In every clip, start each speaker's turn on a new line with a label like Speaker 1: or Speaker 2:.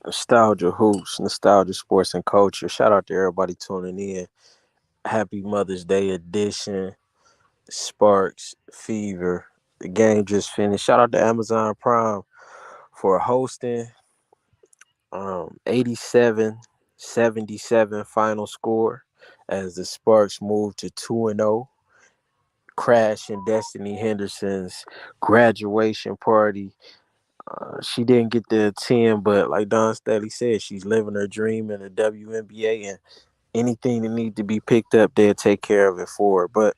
Speaker 1: Nostalgia hoops, nostalgia sports and culture. Shout out to everybody tuning in. Happy Mother's Day edition. Sparks, Fever. The game just finished. Shout out to Amazon Prime for hosting. 87-77 final score as the Sparks move to 2-0. Crash and Destiny Henderson's graduation party. She didn't get to attend, but like Don Staley said, she's living her dream in the WNBA, and anything that needs to be picked up, they'll take care of it for her. But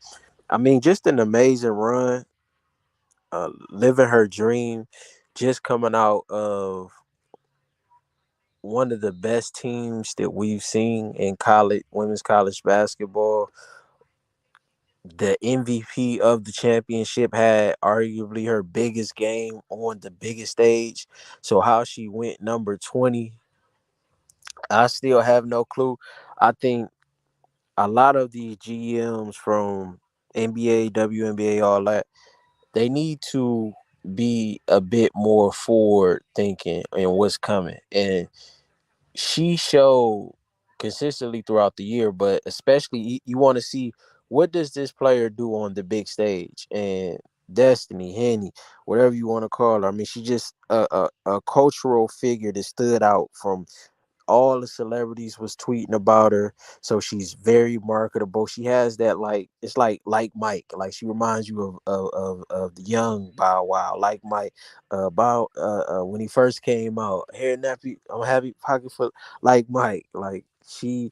Speaker 1: I mean, just an amazing run, living her dream, just coming out of one of the best teams that we've seen in college, women's college basketball. The MVP of the championship had arguably her biggest game on the biggest stage. So how she went number 20, I still have no clue. I think a lot of the GMs from NBA, WNBA, all that, they need to be a bit more forward thinking in what's coming. And she showed consistently throughout the year, but especially you want to see what does this player do on the big stage. And Destiny, Henny, whatever you want to call her. I mean, she just a cultural figure that stood out from all the celebrities was tweeting about her. So she's very marketable. She has that, like, it's like Mike. Like, she reminds you of the young Bow Wow, like Mike. Bow when he first came out, hair nappy, I'm happy pocket full, like Mike. Like, she's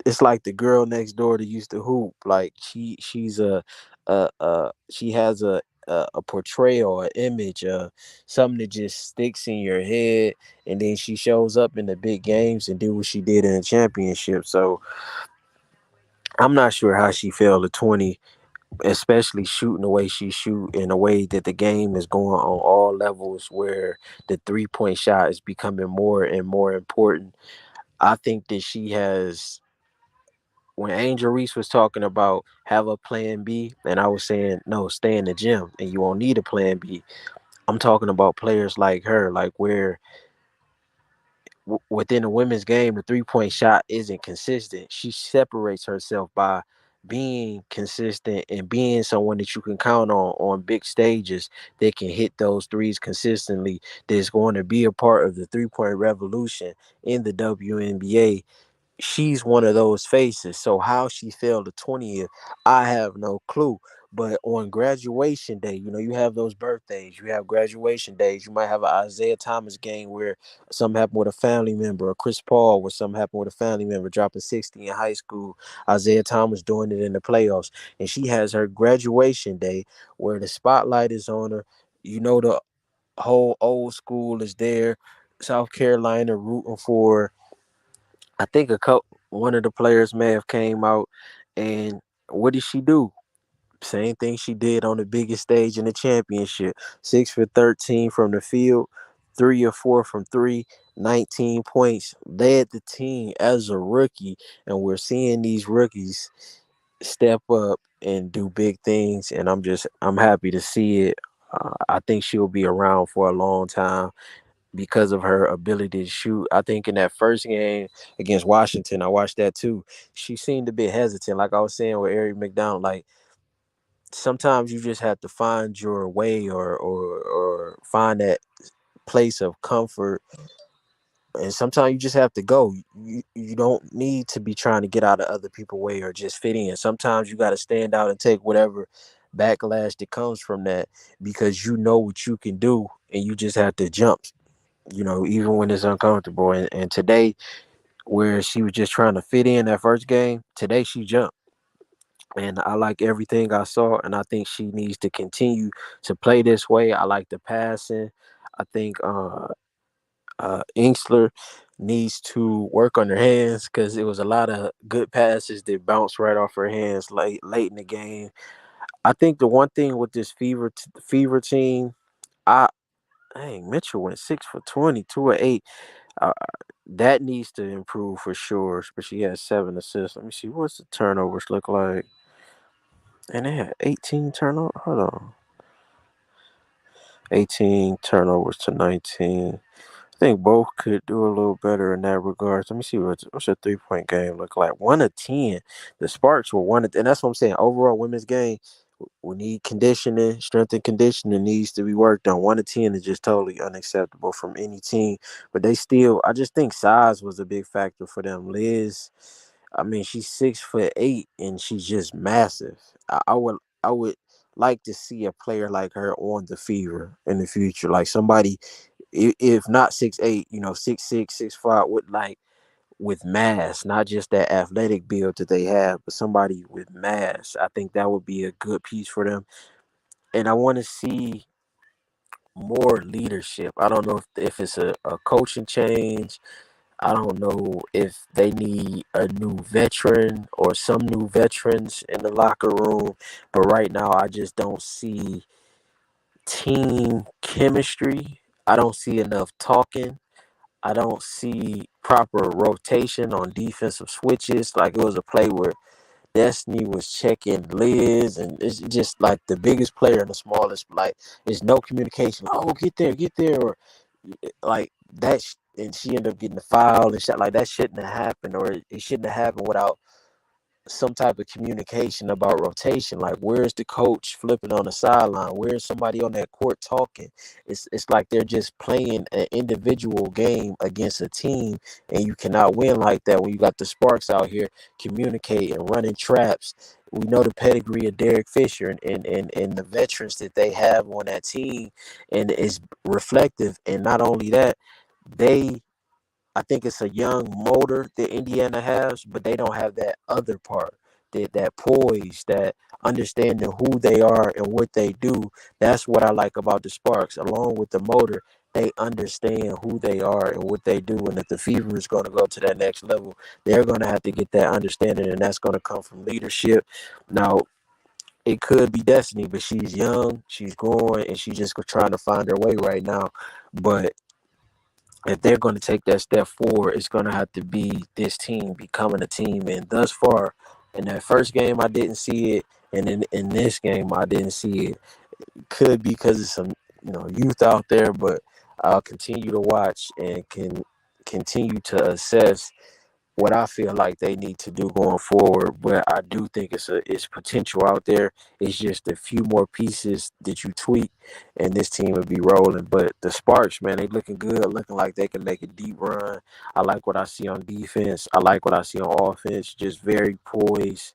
Speaker 1: it's like the girl next door that used to hoop. Like, she's she has a portrayal, an image, something that just sticks in your head, and then she shows up in the big games and do what she did in the championship. So I'm not sure how she fell to 20, especially shooting the way she shoot in a way that the game is going on all levels where the 3-point shot is becoming more and more important. I think that she has, when Angel Reese was talking about have a plan B, and I was saying no, stay in the gym and you won't need a plan B. I'm talking about players like her, like where within the women's game, the 3-point shot isn't consistent. She separates herself by being consistent and being someone that you can count on big stages that can hit those threes consistently. That's going to be a part of the 3-point revolution in the WNBA. She's one of those faces. So how she fell to 20th, I have no clue. But on graduation day, you have those birthdays, you have graduation days, you might have an Isaiah Thomas game where something happened with a family member, or Chris Paul where something happened with a family member dropping 60 in high school, Isaiah Thomas doing it in the playoffs. And she has her graduation day where the spotlight is on her. The whole old school is there. South Carolina rooting for, I think, one of the players may have came out, and what did she do? Same thing she did on the biggest stage in the championship. 6 for 13 from the field, 3 or 4 from three, 19 points. Led the team as a rookie, and we're seeing these rookies step up and do big things. And I'm happy to see it. I think she'll be around for a long time because of her ability to shoot. I think in that first game against Washington, I watched that too. She seemed a bit hesitant, like I was saying with Eric McDonald. Like, sometimes you just have to find your way, or find that place of comfort, and sometimes you just have to go. You don't need to be trying to get out of other people's way or just fit in. Sometimes you got to stand out and take whatever backlash that comes from that, because you know what you can do, and you just have to jump. Even when it's uncomfortable. And today, where she was just trying to fit in that first game, today she jumped. And I like everything I saw, and I think she needs to continue to play this way. I like the passing. I think Inkster needs to work on her hands, because it was a lot of good passes that bounced right off her hands late in the game. I think the one thing with this fever team, I dang, Mitchell went 6 for 20, 2 of 8. Uh, that needs to improve for sure. But she has 7 assists. Let me see, what's the turnovers look like. And they had 18 turnovers. Hold on, 18 turnovers to 19. I think both could do a little better in that regards. Let me see what's a 3 point game look like. 1 of 10. The Sparks were and that's what I'm saying. Overall, women's game, we need conditioning, strength and conditioning needs to be worked on. 1 of 10 is just totally unacceptable from any team. But they still, I just think size was a big factor for them. Liz, I mean, she's 6'8" and she's just massive. I would like to see a player like her on the Fever in the future, like somebody if not 6'8", 6'6", 6'5", with mass, not just that athletic build that they have, but somebody with mass. I think that would be a good piece for them. And I want to see more leadership. I don't know if it's a coaching change. I don't know if they need a new veteran or some new veterans in the locker room. But right now, I just don't see team chemistry. I don't see enough talking. I don't see proper rotation on defensive switches. Like it was a play where Destiny was checking Liz, and it's just like the biggest player and the smallest. Like there's no communication. Oh, get there, or like that. And she ended up getting the foul and shit. Like that shouldn't have happened, or it shouldn't have happened without some type of communication about rotation. Like, where's the coach flipping on the sideline? Where's somebody on that court talking? It's like they're just playing an individual game against a team, and you cannot win like that when you got the Sparks out here communicating, running traps. We know the pedigree of Derek Fisher and the veterans that they have on that team, and it's reflective. And not only that, they I think it's a young motor that Indiana has, but they don't have that other part, that poise, that understanding who they are and what they do. That's what I like about the Sparks. Along with the motor, they understand who they are and what they do. And if the Fever is going to go to that next level, they're going to have to get that understanding, and that's going to come from leadership. Now, it could be Destiny, but she's young, she's growing, and she's just trying to find her way right now. But if they're going to take that step forward, it's going to have to be this team becoming a team. And thus far, in that first game, I didn't see it, and in this game, I didn't see it. Could be because of some youth out there, but I'll continue to watch and can continue to assess what I feel like they need to do going forward. But I do think it's potential out there. It's just a few more pieces that you tweak, and this team would be rolling. But the Sparks, man, they looking good, looking like they can make a deep run. I like what I see on defense. I like what I see on offense. Just very poised.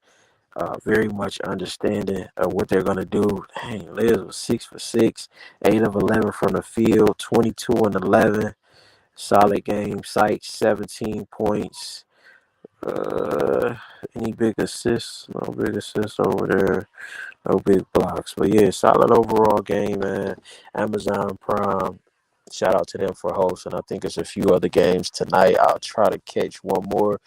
Speaker 1: Very much understanding of what they're gonna do. Dang, Liz was 6 for 6, 8 of 11 from the field, 22 and 11. Solid game. Sight 17 points. Uh, any big assists? No big assists over there. No big blocks. But yeah, solid overall game, man. Amazon Prime. Shout out to them for hosting. I think there's a few other games tonight. I'll try to catch one more.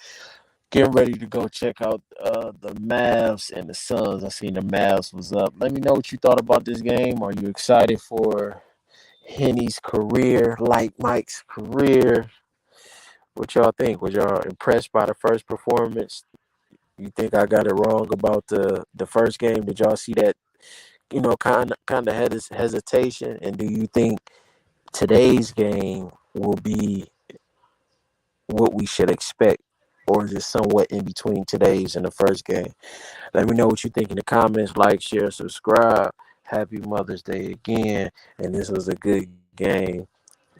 Speaker 1: Getting ready to go check out the Mavs and the Suns. I seen the Mavs was up. Let me know what you thought about this game. Are you excited for Henny's career, like Mike's career? What y'all think? Was y'all impressed by the first performance? You think I got it wrong about the first game? Did y'all see that? Kind of hesitation. And do you think today's game will be what we should expect, or is it somewhat in between today's and the first game? Let me know what you think in the comments. Like, share, subscribe. Happy Mother's Day again. And this was a good game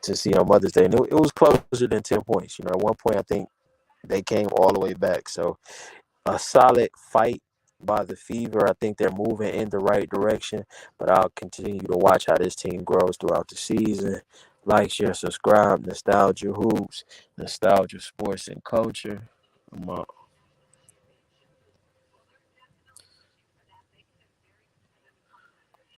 Speaker 1: to see on Mother's Day. And it was closer than 10 points. At one point, I think they came all the way back. So a solid fight by the Fever. I think they're moving in the right direction, but I'll continue to watch how this team grows throughout the season. Like, share, subscribe. Nostalgia Hoops, Nostalgia Sports and Culture. I'm out.